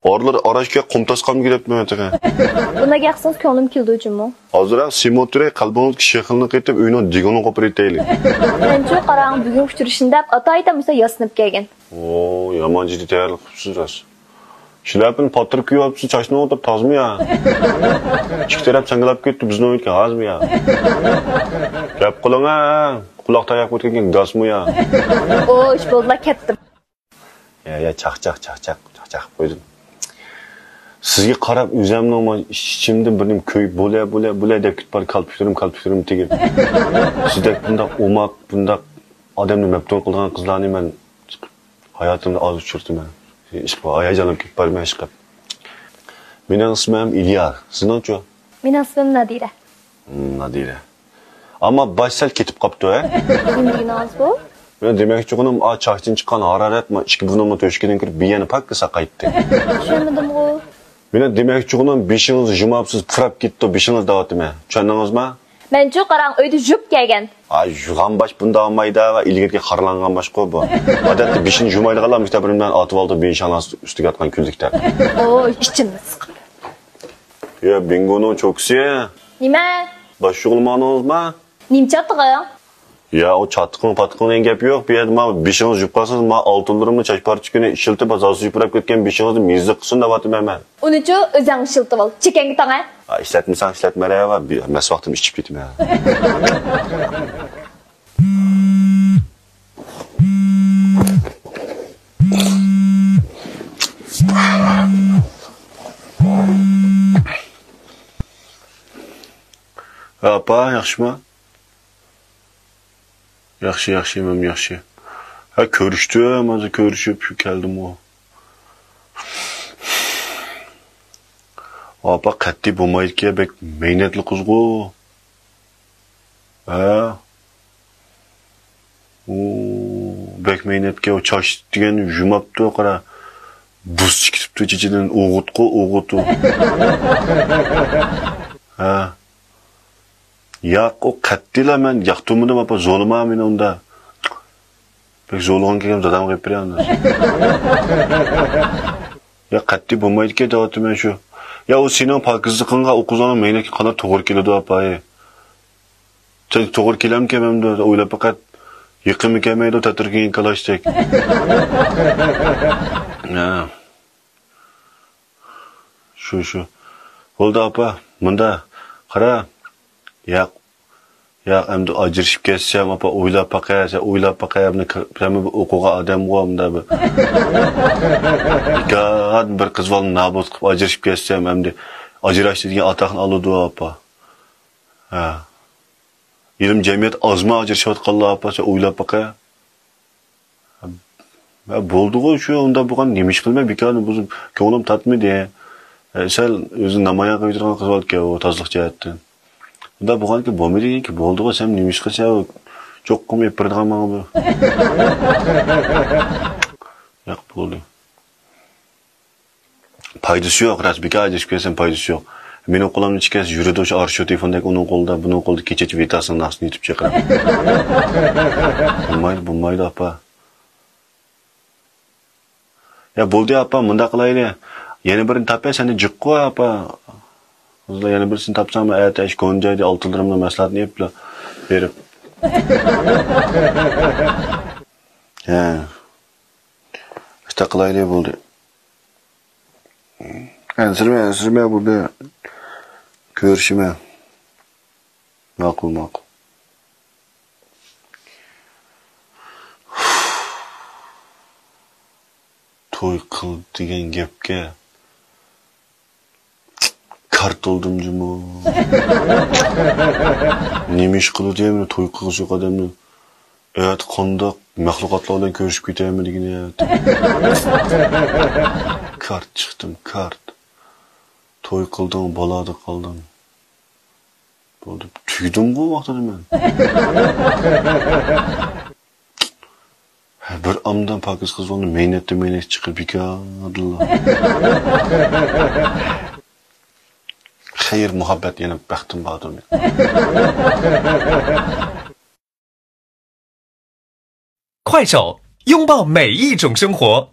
Oralar araşga qumtasqam kelibdi mataqa. Bunaga yaxsiz ko'nglim keldi uchunmi? Hozirroq Simotire qalbingiz shexilni qaytib uyning digini qo'pirib deylik. Menchi qarang bugun uchrashishda atayda musa yasinib kelgan. Oo, yomon jiddiy tayyorlik qilibsiz. Shilapini potirib kiyapsiz, chashni o'tirib tozmi ya? Ikki taraf changalab ketdi, bizni o'yitga g'azmi ya? Gap qiling ha, quloq tayoq o'tgan gazmi ya? O, ish bo'ldi, ketdim. Ya, chaqchaq qo'ydim. Sizga qarab o'zimni ichimda bir nim ko'y bo'lay deb ketib kalpishtirim tegib. Sizdek bundoq o'maq, bundoq odamni maftun qilgan qizlarni men hayotimda oz uchirdim. İşte hayacanım ketib barmay chiqib. Mening ismim İlyas. Sizning-chi? Mening ismim Nadira. Nadira. Ammo bosh sal ketib qopti, ha? Nima bu? Men demakchi o'g'lim, chaqchdan chiqqan harorat 2 bunimni to'shkidan kirib biyani pakka saqaytdi. Tushunmadim-ku. Men demakchi o'g'lim, beshingizni jumabsiz purab ketdi, beshingiz davatimi? Tushundingizmi? Menchi qarang uyda yub kelgan. Yug'an bosh bunda olmaydi va ilgirga xarlangan bosh qo'y bu. Odatda beshin jumaydiganlar maktabimdan otib oldi beshanasi ustiga yotgan kunlikda. O, ichimni siqib. Ya, bingoning cho'ksi. Nima? Bosh shug'ulmoningizmi? Nimchatg'ing? Ya, o patqin gap yo'q. Bu yerda men beshingiz yub qolsangiz, men oltinlarimni chashparchi kuni ishiltib, asosi yupurab ketgan beshingizni mezzi qilsin deyapman men. Uni-chi o'zing ishiltib ol. Chekangga tanga. İşletmesen işletmere ya var. Mes vaktim içip gitme ya. Apa, yaxşı mı? Yaxşı, məm yaxşı. Ha, görüşdüm, azı görüşüp geldim o. Apa qatti bo'lmaydi ki bek mehnatli qizg'u. Ha. Bek mehnatga o chash degan yumabdi, qara. Buz chiqibdi ichidan o'g'utqu. Ha. Yo'q, o qattilar men yoqtirmadim apa, zo'lima meni unda. Bek zo'lg'on kelgan dadam qilib beradi. Ya qatti bo'lmaydi ki deyapman shu. Ya o senin pakizliğinga o kızanın meyneki kadar toğır keledi apayı. Sen toğır kelem kemem de öyle fakat yıkımı kemeydi o tatırgın kalaştık. Ya. Şu. Oldu apa. Bunda. Kara. Ya hem de acırışıp geçsem apa oylap bakaya hem okuğa adam var da bu. Kad bir kız var nabız kıp acırışıp geçsem hem de acıraş dediğin atağın alıdı apa. Ha. Yerim cemiyet azma acırışıp kaldı apa sen oylap bakaya. Ya boldu şu onda bu kan demiş kılma bir kanı buzum köğlüm tatmı diye. Sen özün namaya koyduğun kız var ki o tazlık cihetten. Da bu kadar ki bomba değil ki boldu sen neymiş kız ya çok komik bir drama bu. Yak boldu. Paydası yok, razbika acıskesen paydası yok. Benim okulumda çıkıyorsa yürüdü o arşiv telefondaki onun kolda, bunun kolda keçeci vitasını nasıl YouTube çeker. Bulmaydı apa. Ya boldu apa, mında kılayla. Yeni birini tapya seni cık koy apa. Hızla yeni birisini tapsam evet eş Gonca'ydı altınlarımla mesleğini yapla verip. Ya. İşte kılayla buldu. Ensirme burada. Görüşüme. Makul. Toy kıl degan gapga kart oldum cuma. Nima ish qildi endi to'y qilishga odamni. Evet, qandoq mahluqotlardan ko'rishib ketaymi degan. Kart chiqdim, kart. To'y qildim, balada qoldim. Bo'ldi, tugdim bu vaqtda men. Bir amdan pakiz qiz onu mehnat chiqib bekadillah. Xayr, muhabbat yana baxtim bordir men. 快手，拥抱每一种生活。